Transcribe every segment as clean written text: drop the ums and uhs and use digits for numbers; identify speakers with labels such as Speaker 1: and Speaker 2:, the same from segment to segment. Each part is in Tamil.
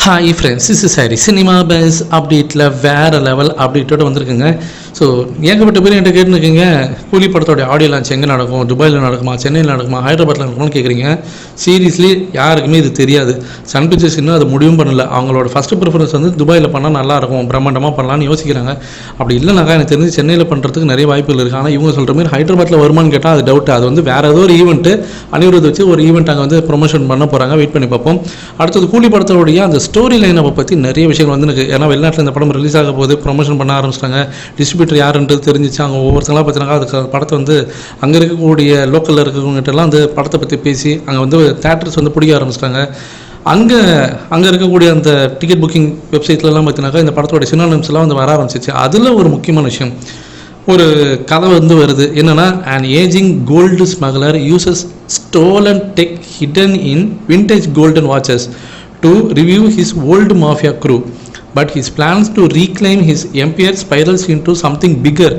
Speaker 1: ஹாய் ஃப்ரெண்ட்ஸ், இஸ் சாரி சினிமா பேஸ் அப்டேட்டில் வேறு லெவல் அப்டேட்டோடு வந்திருக்குங்க. ஸோ ஏகப்பட்ட பேர் என்கிட்ட கேட்டுருக்கீங்க, கூலி படத்தோடைய ஆடியோ லான்ச் எங்கே நடக்கும், துபாயில் நடக்குமா, சென்னையில் நடக்குமா, ஹைதராபாத்தில் நடக்குமான்னு கேட்குறீங்க. சீரியஸ்லி யாருக்குமே இது தெரியாது. சன் பிக்சர்ஸ் இன்னும் அது முடிவும் பண்ணல. அவங்களோட ஃபஸ்ட்டு ப்ரிஃபரன்ஸ் வந்து துபாயில் பண்ணால் நல்லாயிருக்கும், பிரம்மாண்டமாக பண்ணலான்னு யோசிக்கிறாங்க. அப்படி இல்லைனாக்கா எனக்கு தெரிஞ்சு சென்னையில் பண்ணுறதுக்கு நிறைய வாய்ப்புகள் இருக்குது. ஆனால் இவங்க சொல்கிற மாதிரி ஹைதராபாத்தில் வருமானு கேட்டால் அது டவுட்டு. அது வந்து வேறு ஏதோ ஒரு ஈவெண்ட்டு அனிருத் வச்சு ஒரு ஈவெண்ட் அங்கே வந்து ப்ரொமோஷன் பண்ண போகிறாங்க. வெயிட் பண்ணி பார்ப்போம். அடுத்தது கூலி படத்தோடைய அந்த ஸ்டோரி லைனை பற்றி நிறைய விஷயங்கள் வந்து எனக்கு, ஏன்னா வெளிநாட்டில் இந்த படம் ரிலீஸ் ஆக போது ப்ரொமோஷன் பண்ண ஆரம்பிச்சிட்டாங்க. டிஸ்ட்ரிபியூட்டர் யாருன்றது தெரிஞ்சிச்சு. அவங்க ஒவ்வொருத்தங்களாம் பார்த்தினாக்கா அதுக்கு படத்தை வந்து அங்கே இருக்கக்கூடிய லோக்கலில் இருக்கிறவங்ககிட்டலாம் வந்து படத்தை பற்றி பேசி அங்கே வந்து தேட்டர்ஸ் வந்து பிடிக்க ஆரம்பிச்சிட்டாங்க. அங்கே இருக்கக்கூடிய அந்த டிக்கெட் புக்கிங் வெப்சைட்லலாம் பார்த்தினாக்கா இந்த படத்தோட சினானிம்ஸ்லாம் வந்து வர ஆரம்பிச்சிச்சு. அதில் ஒரு முக்கியமான விஷயம், ஒரு கதை வந்து வருது. என்னென்னா, an aging gold smuggler uses stolen tech hidden in vintage golden watches to review his old mafia crew, but his plans to reclaim his empire spirals into something bigger,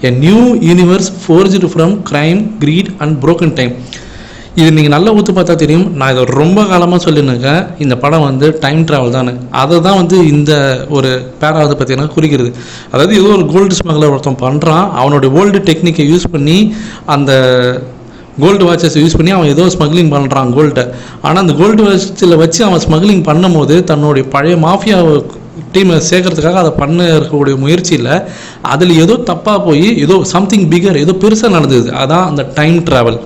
Speaker 1: a new universe forged from crime, greed and broken time. இது நீங்கள் நல்லா ஊற்று பார்த்தா தெரியும். நான் இதை ரொம்ப காலமாக சொல்லியிருக்கேன், இந்த படம் வந்து டைம் ட்ராவல் தானே. அதை தான் வந்து இந்த ஒரு பேராவது பார்த்தீங்கன்னா குறிக்கிறது. அதாவது ஏதோ ஒரு கோல்டு ஸ்மக்லர் ஒருத்தன் பண்ணுறான், அவனுடைய ஓல்டு டெக்னிக்கை யூஸ் பண்ணி அந்த கோல்டு வாட்சஸை யூஸ் பண்ணி அவன் ஏதோ ஸ்மக்லிங் பண்ணுறான் கோல்டை. ஆனால் அந்த கோல்டு வாட்சில் வச்சு அவன் ஸ்மக்லிங் பண்ணும் போது தன்னுடைய பழைய மாஃபியா டீமை சேர்க்கறதுக்காக அதை பண்ண இருக்கக்கூடிய முயற்சியில் அதில் ஏதோ தப்பாக போய் ஏதோ சம்திங் பிகர், ஏதோ பெருசாக நடந்தது. அதான் அந்த டைம் ட்ராவல்.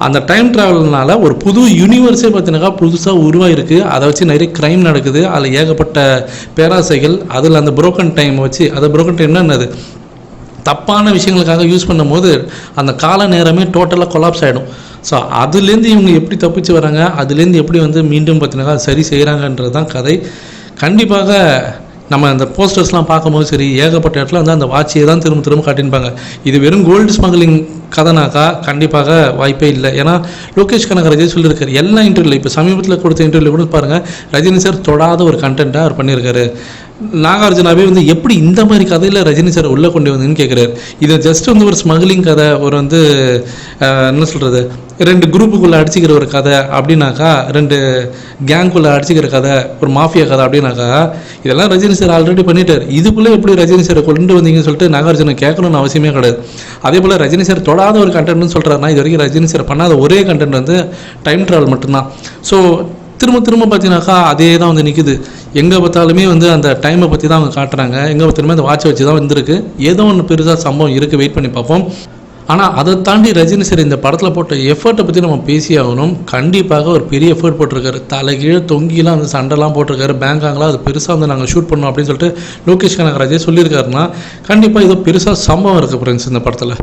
Speaker 1: அந்த டைம் ட்ராவல்னால ஒரு புது யூனிவர்ஸே பார்த்தீங்கன்னாக்கா புதுசாக உருவாயிருக்கு. அதை வச்சு நிறைய க்ரைம் நடக்குது. அதில் ஏகப்பட்ட பேராசைகள். அதில் அந்த புரோக்கன் டைம் வச்சு, அதை புரோக்கன் டைம்னா என்னது, தப்பான விஷயங்களுக்காக யூஸ் பண்ணும் போது அந்த கால நேரமே டோட்டலாக கொலாப்ஸ் ஆகிடும். ஸோ அதுலேருந்து இவங்க எப்படி தப்பிச்சு வராங்க, அதுலேருந்து எப்படி வந்து மீண்டும் பார்த்தீங்கன்னா சரி செய்கிறாங்கன்றது தான் கதை. கண்டிப்பாக நம்ம அந்த போஸ்டர்ஸ்லாம் பார்க்கும்போது சரி, ஏகப்பட்ட இடத்துல வந்து அந்த வாட்சியை தான் திரும்ப திரும்ப காட்டியிருப்பாங்க. இது வெறும் கோல்டு ஸ்மக்லிங் கதைனாக்கா கண்டிப்பாக வாய்ப்பே இல்லை. ஏன்னா லோகேஷ் கனகராஜ் சொல்லியிருக்காரு எல்லா இன்டர்வியூவில். இப்போ சமீபத்தில் கொடுத்த இன்டர்வியூவில் கூட பாருங்கள், ரஜினி சார் தொடாத ஒரு கண்டென்ட்டாக அவர் பண்ணியிருக்காரு. நாகார்ஜுனாவே வந்து எப்படி இந்த மாதிரி கதையில் ரஜினி சார் உள்ளே கொண்டு வந்ததுன்னு கேட்குறாரு. இதை ஜஸ்ட் வந்து ஒரு ஸ்மக்லிங் கதை, ஒரு வந்து என்ன சொல்கிறது, ரெண்டு குரூப்புக்குள்ளே அடிச்சிக்கிற ஒரு கதை அப்படின்னாக்கா, ரெண்டு கேங்குக்குள்ளே அடிச்சிக்கிற கதை, ஒரு மாஃபியா கதை அப்படின்னாக்கா, இதெல்லாம் ரஜினி சார் ஆல்ரெடி பண்ணிட்டார். இதுக்குள்ளே எப்படி ரஜினி சாரை கொண்டு வந்தீங்கன்னு சொல்லிட்டு நாகார்ஜுனை கேட்கணும்னு அவசியமே கிடையாது. அதே போல் ரஜினி சார் தொடாத ஒரு கண்டென்ட்னு சொல்கிறாருன்னா, இது வரைக்கும் ரஜினி சார் பண்ணாத ஒரே கண்டென்ட் வந்து டைம் ட்ராவல் மட்டும்தான். ஸோ திரும்ப திரும்ப பார்த்தீங்கன்னாக்கா அதே தான் வந்து நிற்குது. எங்கே பார்த்தாலுமே வந்து அந்த டைமை பற்றி தான் அவங்க காட்டுறாங்க. எங்கே பார்த்தாலுமே அந்த வாட்சை வச்சு தான் வந்திருக்கு. ஏதோ ஒன்று பெருசாக சம்பவம் இருக்குது, வெயிட் பண்ணி பார்ப்போம். ஆனால் அதை தாண்டி ரஜினி சார் இந்த படத்தில் போட்ட எஃபர்ட்டை பற்றி நம்ம பேசி ஆகணும். கண்டிப்பாக ஒரு பெரிய எஃபர்ட் போட்டிருக்காரு. தலைகீழே தொங்கிலாம் வந்து சண்டைலாம் போட்டிருக்காரு. பேங்காங்கலாம் அது பெருசாக வந்து நாங்கள் ஷூட் பண்ணோம் அப்படின்னு சொல்லிட்டு லோகேஷ் கனகராஜே சொல்லியிருக்காருன்னா கண்டிப்பாக ஏதோ பெருசாக சம்பவம் இருக்குது ஃப்ரெண்ட்ஸ் இந்த படத்தில்.